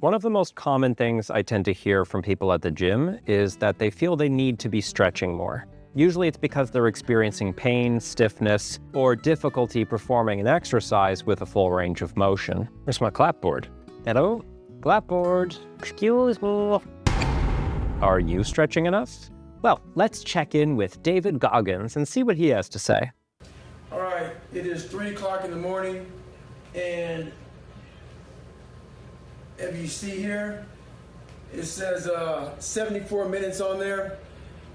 One of the most common things I tend to hear from people at the gym is that they feel they need to be stretching more. Usually it's because they're experiencing pain, stiffness, or difficulty performing an exercise with a full range of motion. Where's my clapboard? Hello? Clapboard. Excuse me. Are you stretching enough? Well, let's check in with David Goggins and see what he has to say. All right, it is 3 o'clock in the morning, and if you see here, it says 74 minutes on there.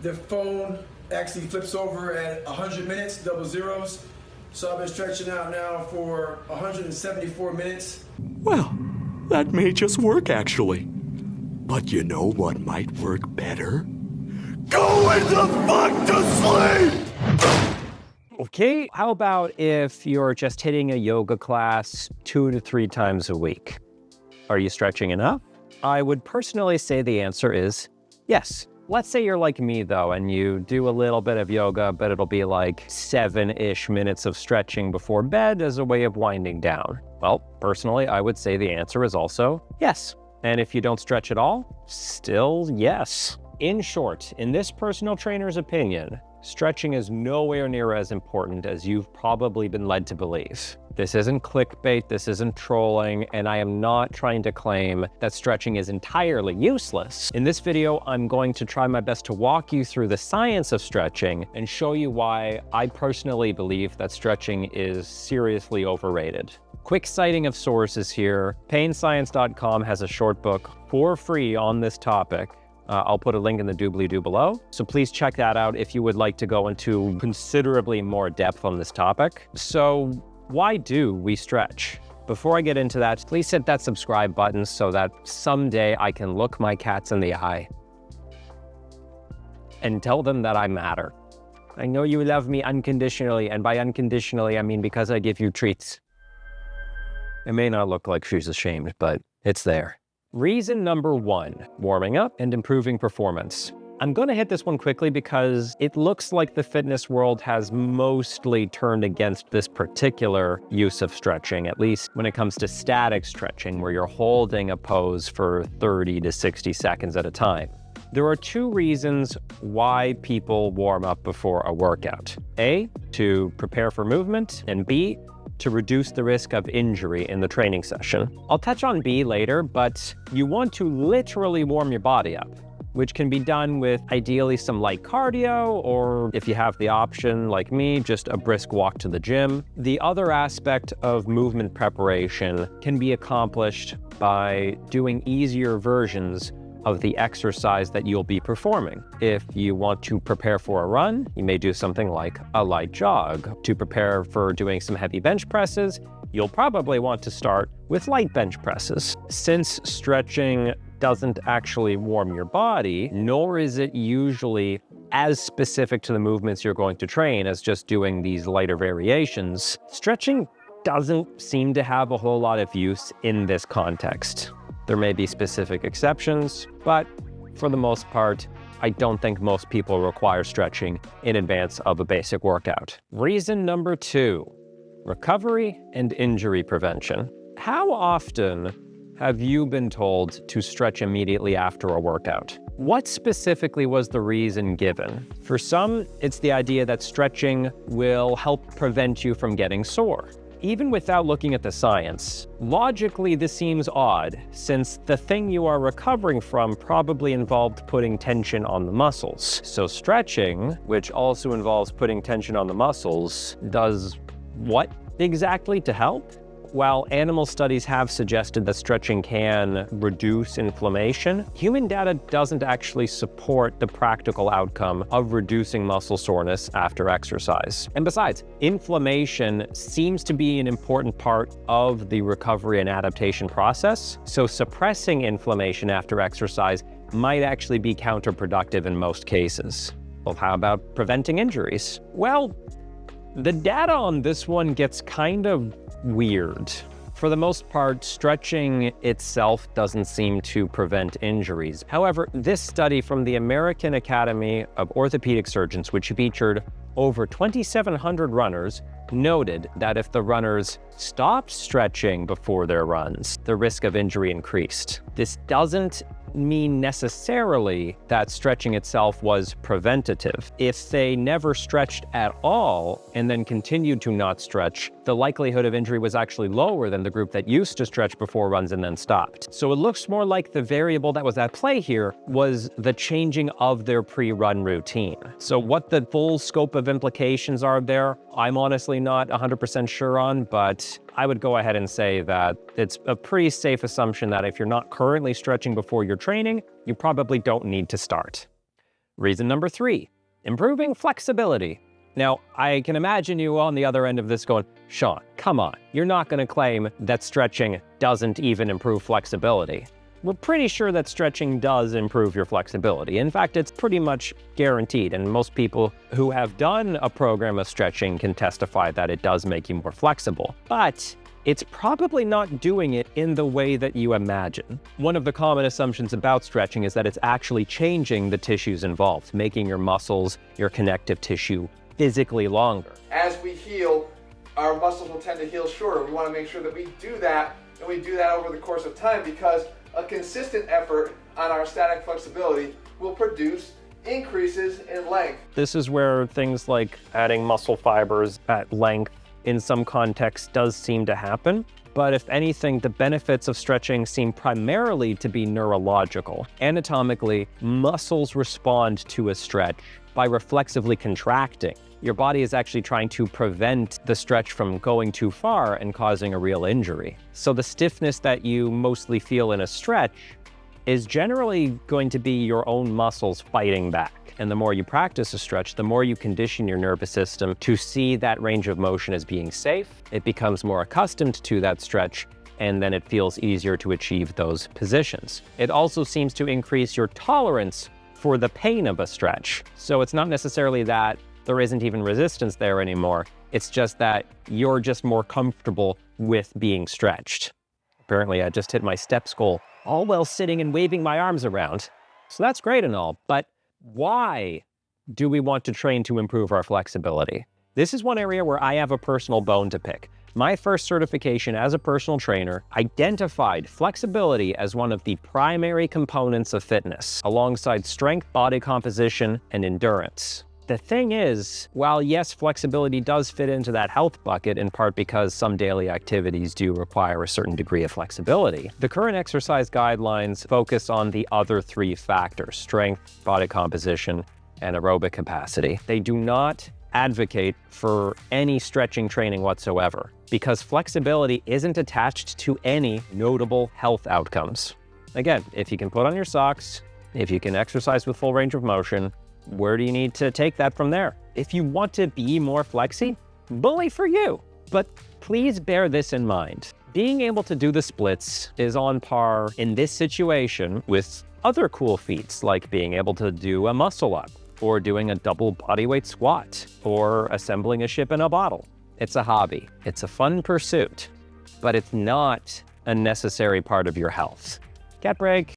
The phone actually flips over at 100 minutes, double zeros. So I've been stretching out now for 174 minutes. Well, that may just work actually. But you know what might work better? Going the fuck to sleep! Okay, how about if you're just hitting a yoga class 2 to 3 times a week? Are you stretching enough? I would personally say the answer is yes. Let's say you're like me though, and you do a little bit of yoga, but it'll be like 7-ish minutes of stretching before bed as a way of winding down. Well, personally, I would say the answer is also yes. And if you don't stretch at all, still yes. In short, in this personal trainer's opinion, stretching is nowhere near as important as you've probably been led to believe. This isn't clickbait, this isn't trolling, and I am not trying to claim that stretching is entirely useless. In this video, I'm going to try my best to walk you through the science of stretching and show you why I personally believe that stretching is seriously overrated. Quick citing of sources here, painscience.com has a short book for free on this topic. I'll put a link in the doobly-doo below, so please check that out if you would like to go into considerably more depth on this topic. So why do we stretch? Before I get into that, please hit that subscribe button so that someday I can look my cats in the eye and tell them that I matter. I know you love me unconditionally, and by unconditionally, I mean because I give you treats. It may not look like she's ashamed, but it's there. Reason number 1, warming up and improving performance. I'm going to hit this one quickly because it looks like the fitness world has mostly turned against this particular use of stretching, at least when it comes to static stretching, where you're holding a pose for 30 to 60 seconds at a time. There are 2 reasons why people warm up before a workout. A, to prepare for movement, and B, to reduce the risk of injury in the training session. I'll touch on B later, but you want to literally warm your body up, which can be done with ideally some light cardio, or if you have the option, like me, just a brisk walk to the gym. The other aspect of movement preparation can be accomplished by doing easier versions of the exercise that you'll be performing. If you want to prepare for a run, you may do something like a light jog. To prepare for doing some heavy bench presses, you'll probably want to start with light bench presses. Since stretching doesn't actually warm your body, nor is it usually as specific to the movements you're going to train as just doing these lighter variations, stretching doesn't seem to have a whole lot of use in this context. There may be specific exceptions, but for the most part, I don't think most people require stretching in advance of a basic workout. Reason number 2, recovery and injury prevention. How often have you been told to stretch immediately after a workout? What specifically was the reason given? For some, it's the idea that stretching will help prevent you from getting sore. Even without looking at the science, logically this seems odd, since the thing you are recovering from probably involved putting tension on the muscles. So stretching, which also involves putting tension on the muscles, does what exactly to help? While animal studies have suggested that stretching can reduce inflammation, human data doesn't actually support the practical outcome of reducing muscle soreness after exercise. And besides, inflammation seems to be an important part of the recovery and adaptation process, so suppressing inflammation after exercise might actually be counterproductive in most cases. Well, how about preventing injuries? Well, the data on this one gets kind of weird. For the most part, stretching itself doesn't seem to prevent injuries. However, this study from the American Academy of Orthopedic Surgeons, which featured over 2,700 runners, noted that if the runners stopped stretching before their runs, the risk of injury increased. This doesn't mean necessarily that stretching itself was preventative. If they never stretched at all and then continued to not stretch, the likelihood of injury was actually lower than the group that used to stretch before runs and then stopped. So it looks more like the variable that was at play here was the changing of their pre-run routine. So what the full scope of implications are there, I'm honestly not 100% sure on, but I would go ahead and say that it's a pretty safe assumption that if you're not currently stretching before your training, you probably don't need to start. Reason number 3, improving flexibility. Now, I can imagine you on the other end of this going, Sean, come on, you're not going to claim that stretching doesn't even improve flexibility. We're pretty sure that stretching does improve your flexibility. In fact, it's pretty much guaranteed, and most people who have done a program of stretching can testify that it does make you more flexible. But it's probably not doing it in the way that you imagine. One of the common assumptions about stretching is that it's actually changing the tissues involved, making your muscles, your connective tissue physically longer. As we heal, our muscles will tend to heal shorter. We want to make sure that we do that, and we do that over the course of time, because a consistent effort on our static flexibility will produce increases in length. This is where things like adding muscle fibers at length in some contexts does seem to happen. But if anything, the benefits of stretching seem primarily to be neurological. Anatomically, muscles respond to a stretch by reflexively contracting. Your body is actually trying to prevent the stretch from going too far and causing a real injury. So the stiffness that you mostly feel in a stretch is generally going to be your own muscles fighting back. And the more you practice a stretch, the more you condition your nervous system to see that range of motion as being safe. It becomes more accustomed to that stretch, and then it feels easier to achieve those positions. It also seems to increase your tolerance for the pain of a stretch. So it's not necessarily that there isn't even resistance there anymore. It's just that you're just more comfortable with being stretched. Apparently, I just hit my steps goal, all while sitting and waving my arms around. So that's great and all, but why do we want to train to improve our flexibility? This is one area where I have a personal bone to pick. My first certification as a personal trainer identified flexibility as one of the primary components of fitness, alongside strength, body composition, and endurance. The thing is, while yes, flexibility does fit into that health bucket, in part because some daily activities do require a certain degree of flexibility, the current exercise guidelines focus on the other 3 factors: strength, body composition, and aerobic capacity. They do not advocate for any stretching training whatsoever, because flexibility isn't attached to any notable health outcomes. Again, if you can put on your socks, if you can exercise with full range of motion, where do you need to take that from there? If you want to be more flexy, bully for you. But please bear this in mind. Being able to do the splits is on par in this situation with other cool feats, like being able to do a muscle up, or doing a double bodyweight squat, or assembling a ship in a bottle. It's a hobby. It's a fun pursuit, but it's not a necessary part of your health. Cat break.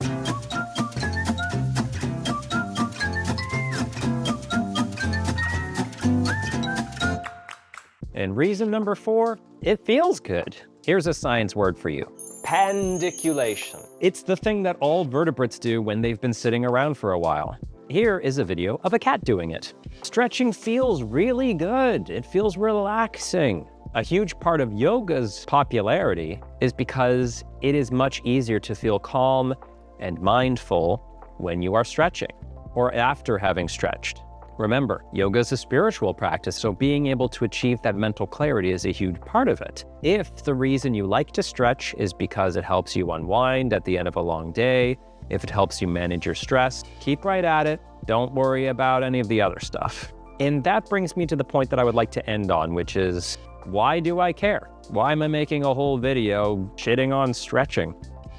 And reason number 4, it feels good. Here's a science word for you: pandiculation. It's the thing that all vertebrates do when they've been sitting around for a while. Here is a video of a cat doing it. Stretching feels really good. It feels relaxing. A huge part of yoga's popularity is because it is much easier to feel calm and mindful when you are stretching or after having stretched. Remember, yoga is a spiritual practice, so being able to achieve that mental clarity is a huge part of it. If the reason you like to stretch is because it helps you unwind at the end of a long day, if it helps you manage your stress, keep right at it. Don't worry about any of the other stuff. And that brings me to the point that I would like to end on, which is, why do I care? Why am I making a whole video shitting on stretching?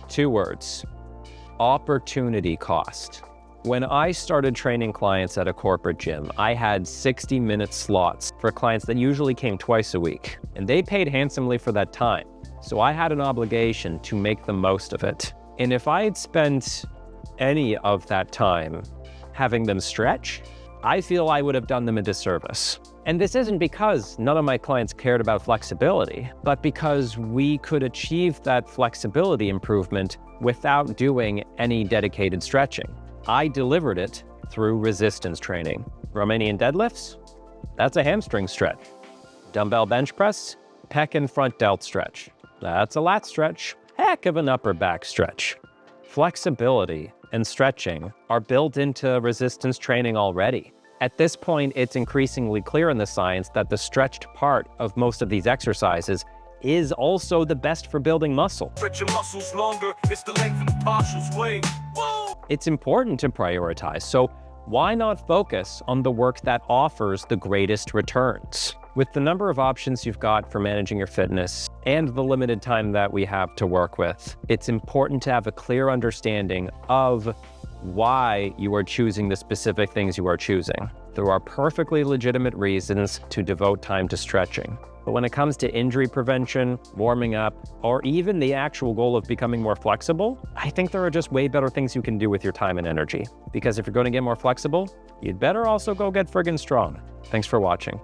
2 words: opportunity cost. When I started training clients at a corporate gym, I had 60-minute slots for clients that usually came twice a week, and they paid handsomely for that time. So I had an obligation to make the most of it. And if I had spent any of that time having them stretch, I feel I would have done them a disservice. And this isn't because none of my clients cared about flexibility, but because we could achieve that flexibility improvement without doing any dedicated stretching. I delivered it through resistance training. Romanian deadlifts? That's a hamstring stretch. Dumbbell bench press? Pec and front delt stretch. That's a lat stretch. Heck of an upper back stretch. Flexibility and stretching are built into resistance training already. At this point, it's increasingly clear in the science that the stretched part of most of these exercises is also the best for building muscle. Stretch your muscles longer, it's the length of the partials way. Whoa! It's important to prioritize, so why not focus on the work that offers the greatest returns? With the number of options you've got for managing your fitness and the limited time that we have to work with, it's important to have a clear understanding of why you are choosing the specific things you are choosing. There are perfectly legitimate reasons to devote time to stretching. But when it comes to injury prevention, warming up, or even the actual goal of becoming more flexible, I think there are just way better things you can do with your time and energy. Because if you're going to get more flexible, you'd better also go get friggin' strong. Thanks for watching.